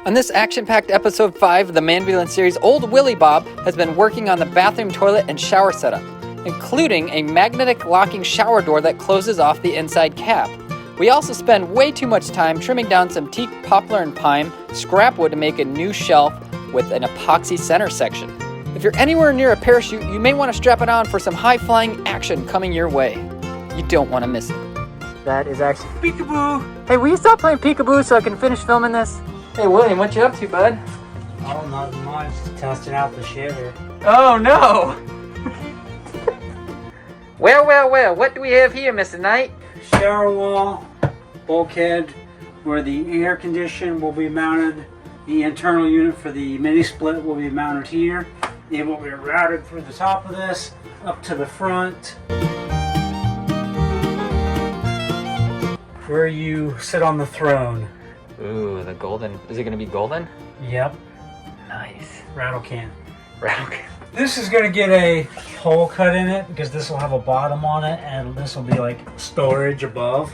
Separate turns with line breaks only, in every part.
On this action-packed episode 5 of the Manvulance series, old Willie Bob has been working on the bathroom toilet and shower setup, including a magnetic locking shower door that closes off the inside cap. We also spend way too much time trimming down some teak, poplar, and pine scrap wood to make a new shelf with an epoxy center section. If you're anywhere near a parachute, you may want to strap it on for some high-flying action coming your way. You don't want to miss it. That is actually Peekaboo. Hey, will you stop playing Peekaboo so I can finish filming this? Hey, William, what you up to, bud?
Oh, not much. Just testing out the shitter.
Oh, no! Well, what do we have here, Mr. Knight?
Shower wall, bulkhead, where the air condition will be mounted. The internal unit for the mini split will be mounted here. It will be routed through the top of this, up to the front, where you sit on the throne.
Ooh, the golden. Is it going to be golden?
Yep.
Nice.
Rattle can.
Rattle can.
This is going to get a hole cut in it because this will have a bottom on it and this will be like storage above.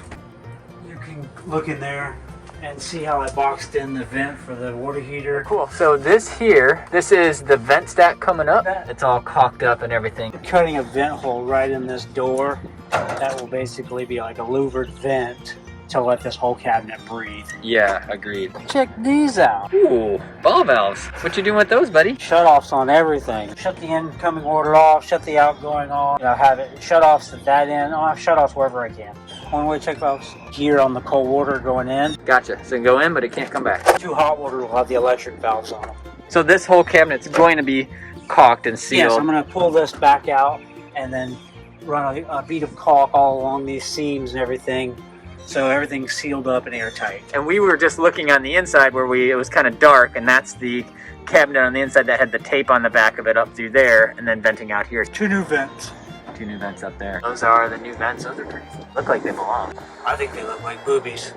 You can look in there and see how I boxed in the vent for the water heater.
Cool. So this is the vent stack coming up. It's all caulked up and everything.
Cutting a vent hole right in this door. That will basically be like a louvered vent to let this whole cabinet breathe.
Yeah, agreed.
Check these out.
Ooh, ball valves. What you doing with those, buddy?
Shut-offs on everything. Shut the incoming water off, shut the outgoing off. You know, have it shut-offs at that end. I'll have shut-offs wherever I can. One-way check valves here on the cold water going in.
Gotcha. So it can go in, but it can't come back.
2 hot water will have the electric valves on them.
So this whole cabinet's going to be caulked and sealed.
Yes, I'm going to pull this back out and then run a bead of caulk all along these seams and everything. So everything's sealed up and airtight.
And we were just looking on the inside where it was kind of dark, and that's the cabinet on the inside that had the tape on the back of it up through there, and then venting out here.
2 new vents.
2 new vents up there. Those are the new vents. Those are pretty cool. Look like they belong.
I think they look like boobies.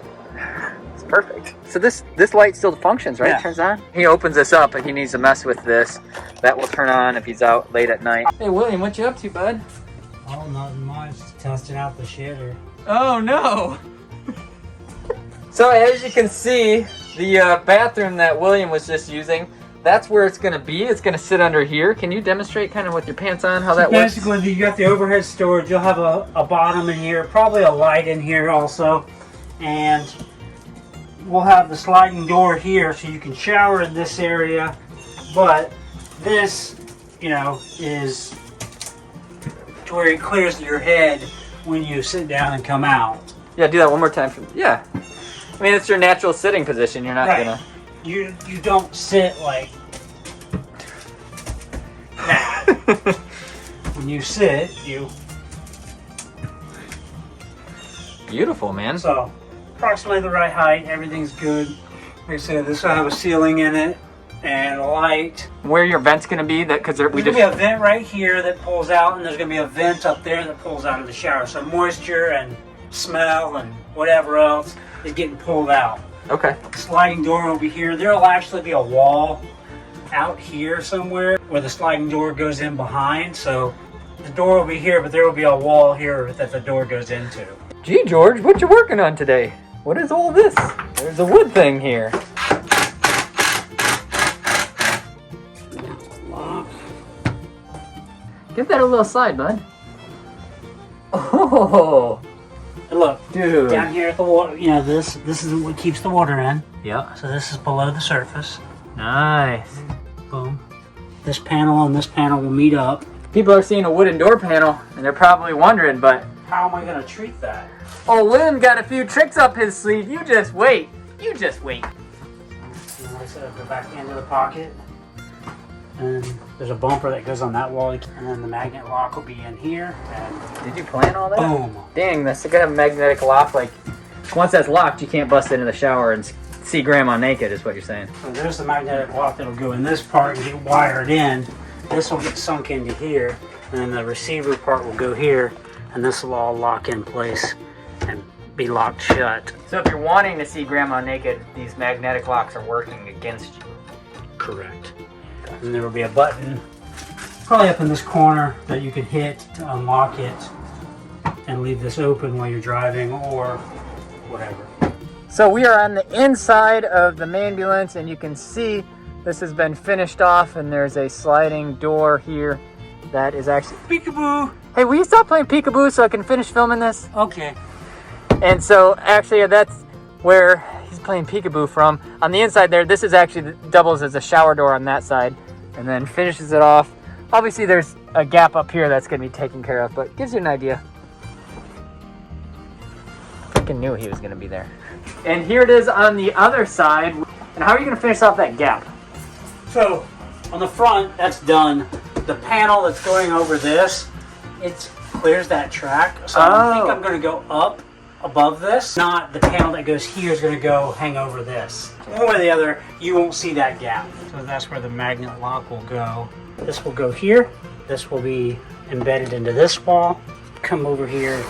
It's perfect. So this light still functions, right?
Yeah.
It turns on? He opens this up and he needs to mess with this. That will turn on if he's out late at night. Hey William, what you up to, bud?
Oh, nothing much. Just testing out the shitter.
Oh no! So as you can see, the bathroom that William was just using, that's where it's going to be. It's going to sit under here. Can you demonstrate kind of with your pants on how that works?
Basically, you got the overhead storage. You'll have a bottom in here, probably a light in here also. And we'll have the sliding door here so you can shower in this area. But this, you know, is to where it clears your head when you sit down and come out.
Yeah, do that one more time. Yeah. I mean, it's your natural sitting position. You're not
Right.
gonna.
You don't sit like that. When you sit, you.
Beautiful, man.
So, approximately the right height. Everything's good. Like I said, this will have a ceiling in it and a light.
Where your vent's gonna be? That because
There's gonna be a vent right here that pulls out, and there's gonna be a vent up there that pulls out of the shower. So moisture and smell and whatever else is getting pulled out.
Okay.
Sliding door will be here. There will actually be a wall out here somewhere where the sliding door goes in behind. So the door will be here, but there will be a wall here that the door goes into.
Gee, George, what you working on today? What is all this? There's a wood thing here.
Lock.
Give that a little slide, bud. Oh,
And look,
dude.
down here at the water, you know, this is what keeps the water in.
Yeah.
So this is below the surface.
Nice.
Boom. This panel and this panel will meet up.
People are seeing a wooden door panel, and they're probably wondering, but
How am I going to treat that?
oh, William got a few tricks up his sleeve. You just wait. You just wait.
You know, like I said, go back into the pocket. And there's a bumper that goes on that wall. And then the magnet lock will be in here. And
Did you plan all that?
boom.
Dang, that's gonna have a magnetic lock. Like, once that's locked, you can't bust it in the shower and see Grandma naked, is what you're saying.
So there's the magnetic lock that'll go in this part and get wired in. This will get sunk into here. And then the receiver part will go here. And this will all lock in place and be locked shut.
So if you're wanting to see Grandma naked, these magnetic locks are working against you.
Correct. And there will be a button probably up in this corner that you can hit to unlock it and leave this open while you're driving or whatever.
So we are on the inside of the ambulance, and you can see this has been finished off, and there's a sliding door here that is actually...
Peekaboo!
Hey, will you stop playing peekaboo so I can finish filming this?
Okay.
And so actually that's where he's playing peekaboo from. On the inside there, this is actually doubles as a shower door on that side, and then finishes it off. Obviously there's a gap up here that's gonna be taken care of, but gives you an idea. Freaking knew he was gonna be there. And here it is on the other side. And how are you gonna finish off that gap?
So, on the front, that's done. The panel that's going over this, it clears that track. So I think I'm gonna go up above this. Not the panel that goes here is gonna go hang over this. One way or the other, you won't see that gap. So that's where the magnet lock will go. This will go here. This will be embedded into this wall. Come over here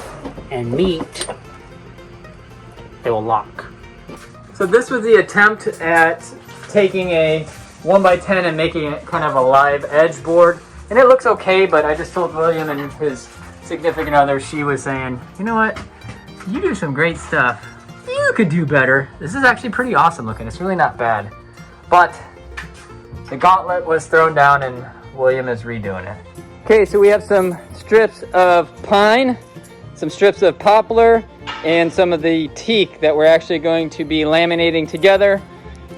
and meet. They will lock.
So this was the attempt at taking a 1x10 and making it kind of a live edge board. And it looks okay, but I just told William and his significant other, she was saying, you know what? You do some great stuff. You could do better. This is actually pretty awesome looking. It's really not bad. But the gauntlet was thrown down and William is redoing it. Okay, so we have some strips of pine, some strips of poplar, and some of the teak that we're actually going to be laminating together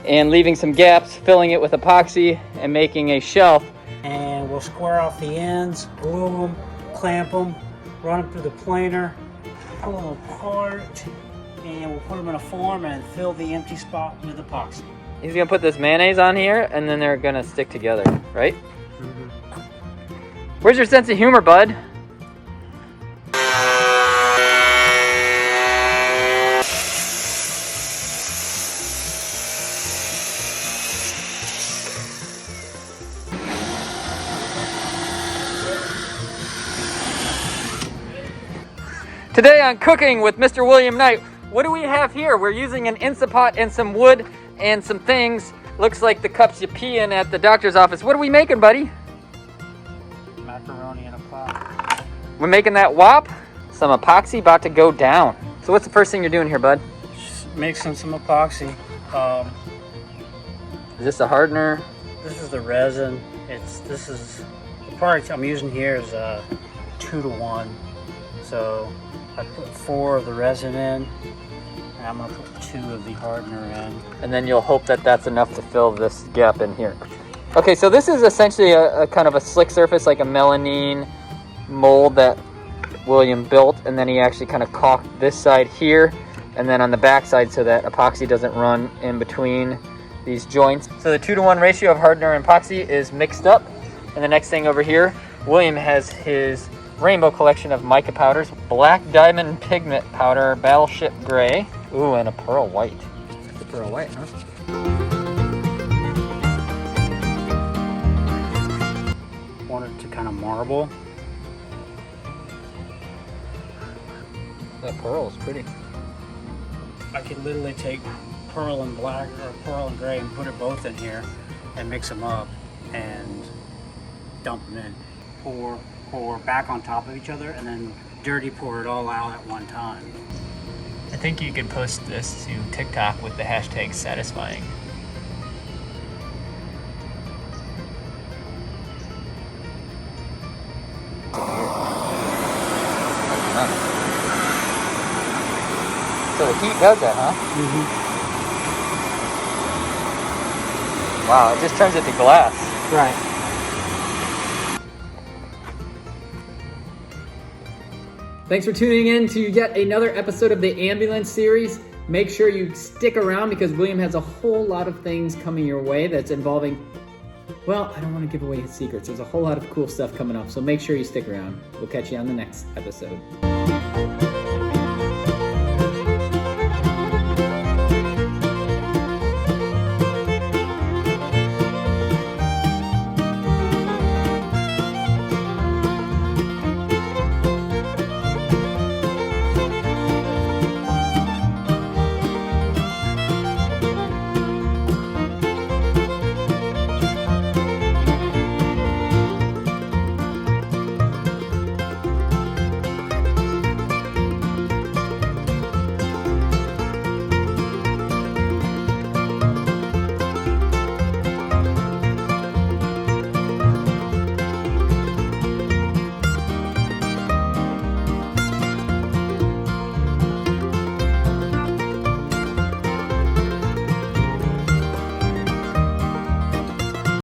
and leaving some gaps, filling it with epoxy and making a shelf.
And we'll square off the ends, glue them, clamp them, run them through the planer, pull them apart, and we'll put them in a form and fill the empty spot with epoxy.
He's gonna put this mayonnaise on here and then they're gonna stick together, right?
Mm-hmm.
Where's your sense of humor, bud? Today on Cooking with Mr. William Knight, what do we have here? We're using an Instant Pot and some wood and some things. Looks like the cups you pee in at the doctor's office. What are we making, buddy?
Macaroni in a pot.
We're making that wop. Some epoxy about to go down. So what's the first thing you're doing here, bud?
Just mixing some epoxy.
Is this a hardener?
This is the resin. This is the product I'm using here is 2-to-1. So I put 4 of the resin in, and I'm gonna put 2 of the hardener in.
And then you'll hope that that's enough to fill this gap in here. Okay, so this is essentially a kind of a slick surface, like a melamine mold that William built, and then he actually kind of caulked this side here, and then on the back side so that epoxy doesn't run in between these joints. So the 2-to-1 ratio of hardener and epoxy is mixed up. And the next thing over here, William has his rainbow collection of mica powders. Black diamond pigment powder, battleship gray. Ooh, and a pearl white. It's a pearl white, huh?
Want it to kind of marble.
That pearl is pretty.
I could literally take pearl and black or pearl and gray and put it both in here and mix them up and dump them in. Pour back on top of each other and then dirty pour it all out at one time.
I think you could post this to TikTok with the hashtag satisfying. So the heat does that, huh?
Mm-hmm.
Wow, it just turns it to glass.
Right.
Thanks for tuning in to yet another episode of the Ambulance series. Make sure you stick around because William has a whole lot of things coming your way that's involving, well, I don't want to give away his secrets. There's a whole lot of cool stuff coming up, so make sure you stick around. We'll catch you on the next episode.